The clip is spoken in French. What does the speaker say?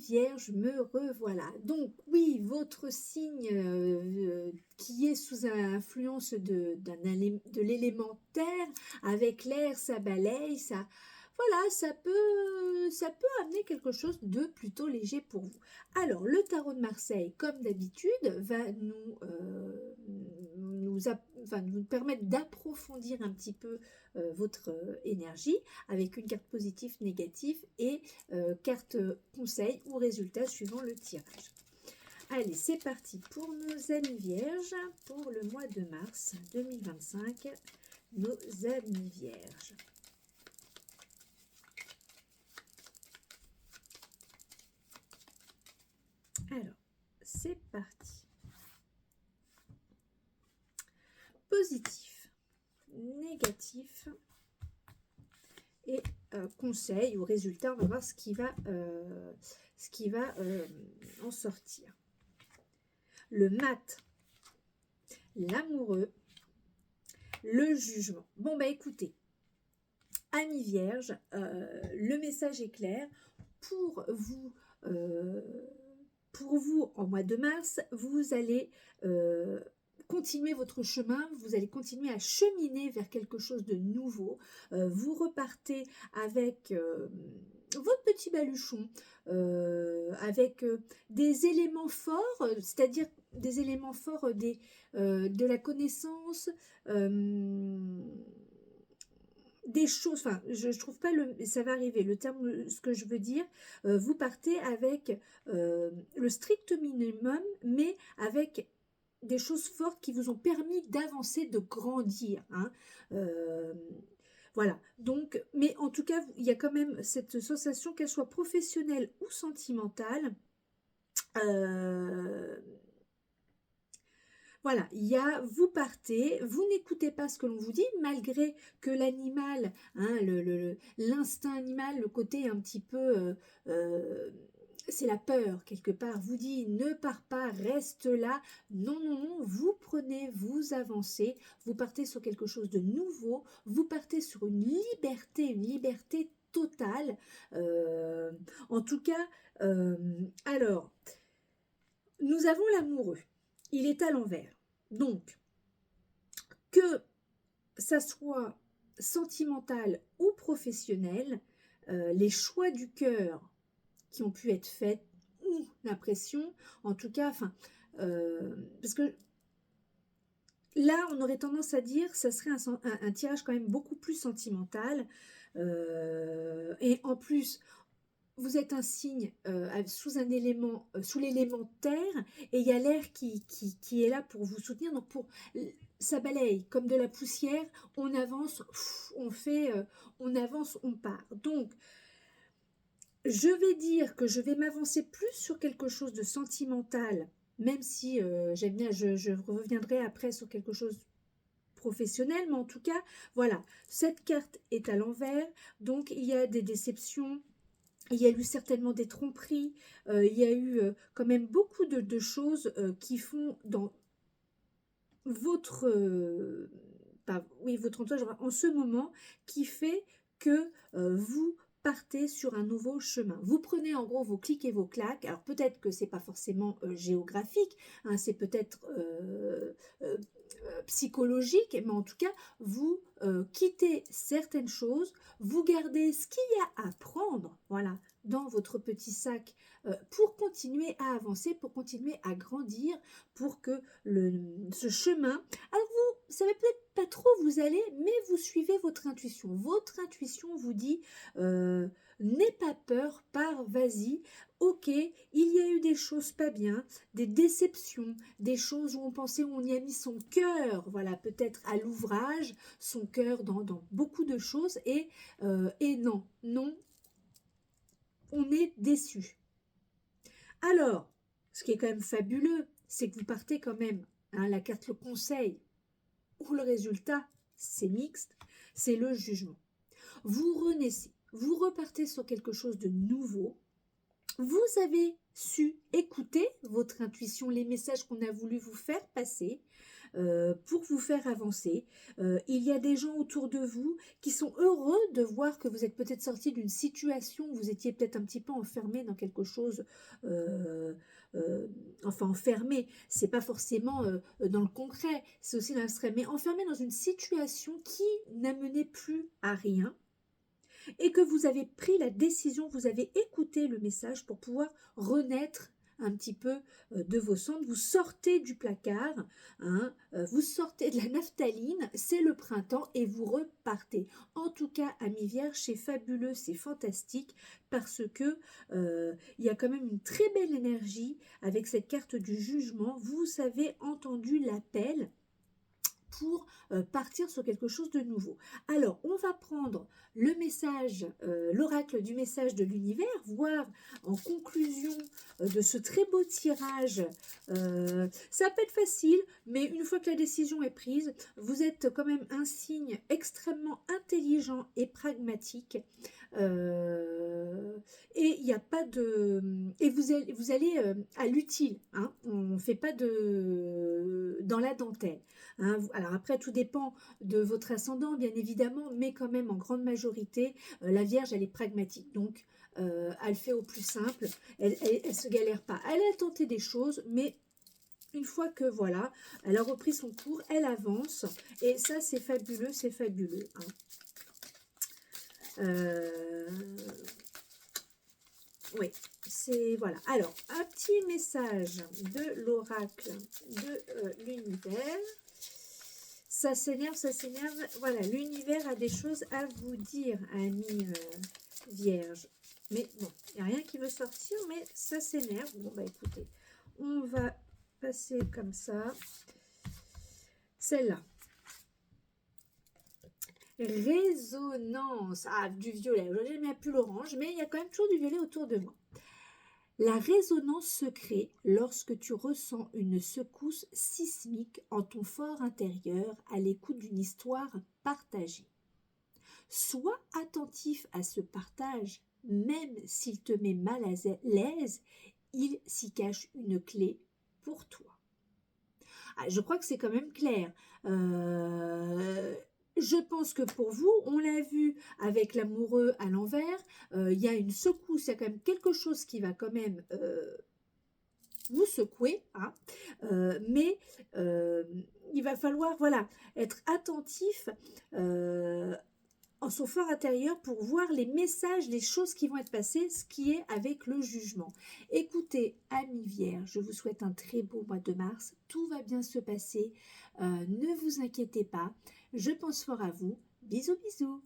Vierge, me revoilà. Donc oui, votre signe qui est sous influence de l'élémentaire, avec l'air, ça balaye, ça... Voilà, ça peut amener quelque chose de plutôt léger pour vous. Alors, le tarot de Marseille, comme d'habitude, va nous permettre d'approfondir un petit peu votre énergie avec une carte positive, négative et carte conseil ou résultat suivant le tirage. Allez, c'est parti pour nos amis vierges pour le mois de mars 2025. Nos amis vierges. Alors, c'est parti. Positif, négatif et conseil ou résultat. On va voir ce qui va en sortir. Le mat, l'amoureux, le jugement. Bon, bah écoutez, amis vierges, le message est clair. Pour vous, en mois de mars, vous allez continuer votre chemin, vous allez continuer à cheminer vers quelque chose de nouveau. Vous repartez avec votre petit baluchon, avec des éléments forts, c'est-à-dire des éléments forts de la connaissance, des choses, enfin, je trouve pas ça va arriver, le terme, ce que je veux dire, vous partez avec le strict minimum, mais avec des choses fortes qui vous ont permis d'avancer, de grandir, hein. Voilà, donc, mais en tout cas, il y a quand même cette sensation, qu'elle soit professionnelle ou sentimentale, voilà, vous partez, vous n'écoutez pas ce que l'on vous dit, malgré que l'animal, hein, l'instinct animal, le côté un petit peu, c'est la peur quelque part, vous dit ne pars pas, reste là. Non, non, non, vous prenez, vous avancez, vous partez sur quelque chose de nouveau, vous partez sur une liberté totale. En tout cas, alors, nous avons l'amoureux. Il est à l'envers. Donc, que ça soit sentimental ou professionnel, les choix du cœur qui ont pu être faits ou l'impression, en tout cas, parce que là, on aurait tendance à dire que ça serait un tirage quand même beaucoup plus sentimental. Et en plus, vous êtes un signe sous un élément, sous l'élément terre, et il y a l'air qui est là pour vous soutenir. Donc ça balaye comme de la poussière, on avance, on avance, on part. Donc, je vais dire que je vais m'avancer plus sur quelque chose de sentimental, même si j'aime bien, je reviendrai après sur quelque chose professionnel, mais en tout cas, voilà, cette carte est à l'envers, donc il y a des déceptions. Il y a eu certainement des tromperies, il y a eu quand même beaucoup de choses qui font dans votre, votre entourage en ce moment, qui fait que vous partez sur un nouveau chemin. Vous prenez en gros vos clics et vos claques. Alors peut-être que c'est pas forcément géographique, hein, c'est peut-être psychologique, mais en tout cas, vous quittez certaines choses, vous gardez ce qu'il y a à prendre, voilà, dans votre petit sac pour continuer à avancer, pour continuer à grandir, pour que ce chemin, alors vous savez peut-être pas trop où vous allez, mais vous suivez votre intuition. Votre intuition vous dit, n'aie pas peur, pars, vas-y. Ok, il y a eu des choses pas bien, des déceptions, des choses où on pensait, où on y a mis son cœur, voilà, peut-être à l'ouvrage, son cœur dans beaucoup de choses, et non, on est déçu. Alors, ce qui est quand même fabuleux, c'est que vous partez quand même, hein, la carte le conseil, ou le résultat, c'est mixte, c'est le jugement. Vous renaissez, vous repartez sur quelque chose de nouveau, vous avez su écouter votre intuition, les messages qu'on a voulu vous faire passer, pour vous faire avancer. Il y a des gens autour de vous qui sont heureux de voir que vous êtes peut-être sorti d'une situation où vous étiez peut-être un petit peu enfermé dans quelque chose, euh, enfin enfermé, c'est pas forcément dans le concret, c'est aussi dans l'extrême, mais enfermé dans une situation qui n'amenait plus à rien et que vous avez pris la décision, vous avez écouté le message pour pouvoir renaître un petit peu de vos cendres, vous sortez du placard, hein, vous sortez de la naphtaline, c'est le printemps et vous repartez. En tout cas, amis vierges, c'est fabuleux, c'est fantastique parce que il y a quand même une très belle énergie avec cette carte du jugement. Vous avez entendu l'appel pour partir sur quelque chose de nouveau. Alors, on va prendre le message, l'oracle du message de l'univers, voir en conclusion de ce très beau tirage. Ça peut être facile, mais une fois que la décision est prise, vous êtes quand même un signe extrêmement intelligent et pragmatique. Et il n'y a pas de... Et vous allez à l'utile, hein, on ne fait pas dans la dentelle. Hein. Alors après, tout dépend de votre ascendant, bien évidemment, mais quand même, en grande majorité, la Vierge, elle est pragmatique. Donc, elle fait au plus simple, elle ne se galère pas. Elle a tenté des choses, mais une fois que, voilà, elle a repris son cours, elle avance. Et ça, c'est fabuleux, c'est fabuleux. Hein. Oui, c'est voilà. Alors, un petit message de l'oracle de l'univers. Ça s'énerve, ça s'énerve. Voilà, l'univers a des choses à vous dire, amis vierges. Mais bon, il n'y a rien qui veut sortir, mais ça s'énerve. Bon, bah écoutez, on va passer comme ça. Celle-là. Résonance. Ah, du violet. Aujourd'hui, je n'ai plus l'orange, mais il y a quand même toujours du violet autour de moi. La résonance se crée lorsque tu ressens une secousse sismique en ton fort intérieur à l'écoute d'une histoire partagée. Sois attentif à ce partage, même s'il te met mal à l'aise, il s'y cache une clé pour toi. Ah, je crois que c'est quand même clair. Je pense que pour vous, on l'a vu avec l'amoureux à l'envers, il y a une secousse, il y a quand même quelque chose qui va quand même vous secouer, hein, mais il va falloir voilà, être attentif en son fort intérieur pour voir les messages, les choses qui vont être passées, ce qui est avec le jugement. Écoutez, amis vierges, je vous souhaite un très beau mois de mars. Tout va bien se passer. Ne vous inquiétez pas. Je pense fort à vous. Bisous, bisous.